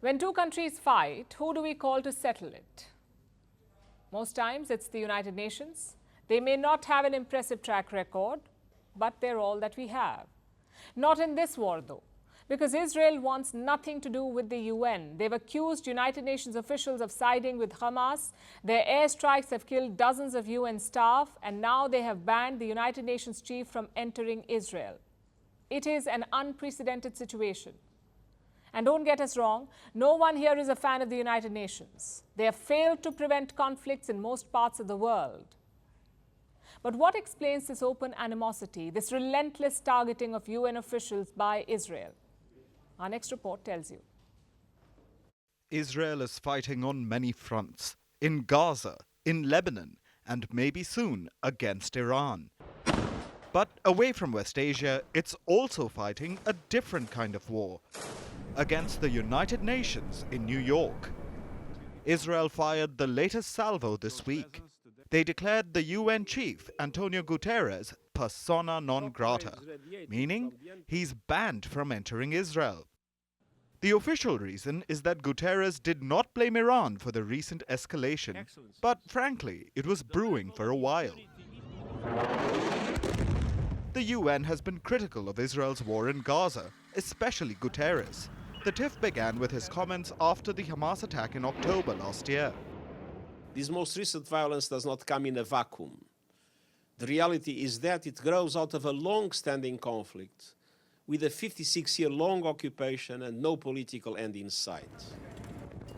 When two countries fight, who do we call to settle it? Most times it's the United Nations. They may not have an impressive track record, but they're all that we have. Not in this war, though, because Israel wants nothing to do with the UN. They've accused United Nations officials of siding with Hamas. Their airstrikes have killed dozens of UN staff, and now they have banned the United Nations chief from entering Israel. It is an unprecedented situation. And don't get us wrong, no one here is a fan of the United Nations. They have failed to prevent conflicts in most parts of the world. But what explains this open animosity, this relentless targeting of UN officials by Israel? Our next report tells you. Israel is fighting on many fronts, in Gaza, in Lebanon, and maybe soon against Iran. But away from West Asia, it's also fighting a different kind of war, against the United Nations in New York. Israel fired the latest salvo this week. They declared the UN chief, Antonio Guterres, persona non grata, meaning he's banned from entering Israel. The official reason is that Guterres did not blame Iran for the recent escalation, but frankly, it was brewing for a while. The UN has been critical of Israel's war in Gaza, especially Guterres. The tiff began with his comments after the Hamas attack in October last year. This most recent violence does not come in a vacuum. The reality is that it grows out of a long-standing conflict with a 56-year-long occupation and no political end in sight.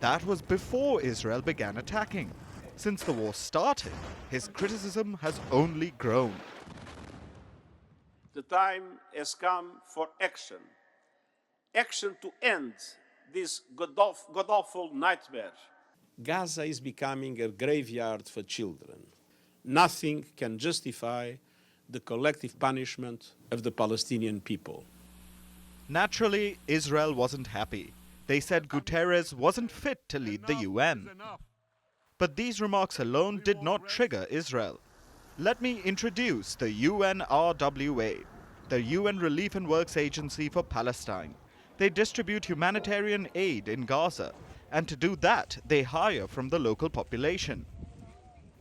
That was before Israel began attacking. Since the war started, his criticism has only grown. The time has come for action. Action to end this god-awful nightmare. Gaza is becoming a graveyard for children. Nothing can justify the collective punishment of the Palestinian people. Naturally, Israel wasn't happy. They said Guterres wasn't fit to lead the UN. But these remarks alone did not trigger Israel. Let me introduce the UNRWA, the UN Relief and Works Agency for Palestine. They distribute humanitarian aid in Gaza, and to do that, they hire from the local population.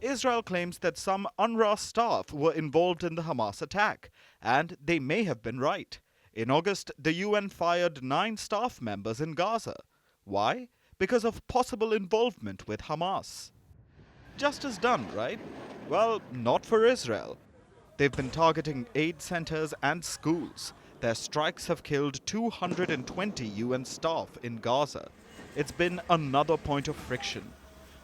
Israel claims that some UNRWA staff were involved in the Hamas attack, and they may have been right. In August, the UN fired 9 staff members in Gaza. Why? Because of possible involvement with Hamas. Justice done, right? Well, not for Israel. They've been targeting aid centers and schools. Their strikes have killed 220 UN staff in Gaza. It's been another point of friction.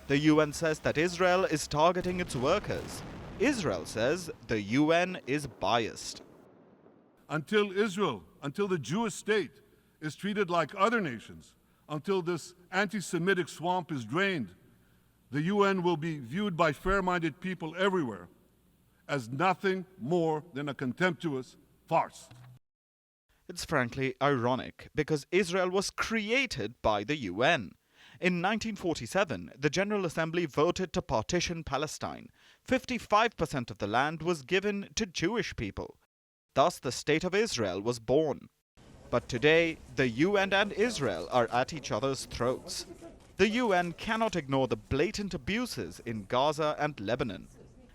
The UN says that Israel is targeting its workers. Israel says the UN is biased. Until the Jewish state is treated like other nations, until this anti-Semitic swamp is drained, the UN will be viewed by fair-minded people everywhere as nothing more than a contemptuous farce. It's frankly ironic because Israel was created by the UN. In 1947, the General Assembly voted to partition Palestine. 55% of the land was given to Jewish people. Thus, the State of Israel was born. But today, the UN and Israel are at each other's throats. The UN cannot ignore the blatant abuses in Gaza and Lebanon,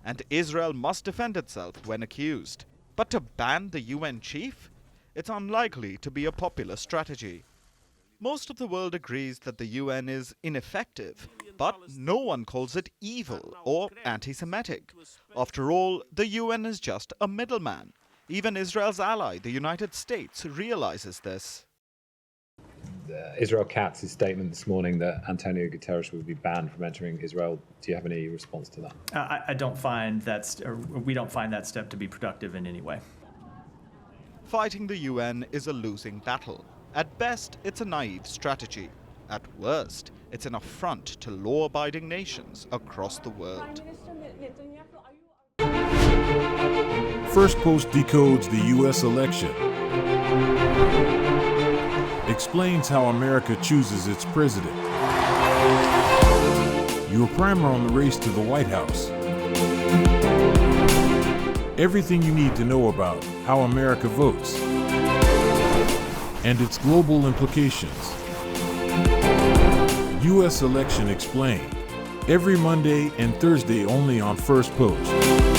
and Israel must defend itself when accused. But to ban the UN chief? It's unlikely to be a popular strategy. Most of the world agrees that the UN is ineffective, but no one calls it evil or anti-Semitic. After all, the UN is just a middleman. Even Israel's ally, the United States, realizes this. Israel Katz's statement this morning that Antonio Guterres would be banned from entering Israel. Do you have any response to that? I don't find that, or we don't find that step to be productive in any way. Fighting the UN is a losing battle. At best, it's a naive strategy. At worst, it's an affront to law-abiding nations across the world. Firstpost decodes the U.S. election, explains how America chooses its president. Your primer on the race to the White House. Everything you need to know about how America votes and its global implications. U.S. Election Explained. Every Monday and Thursday only on Firstpost.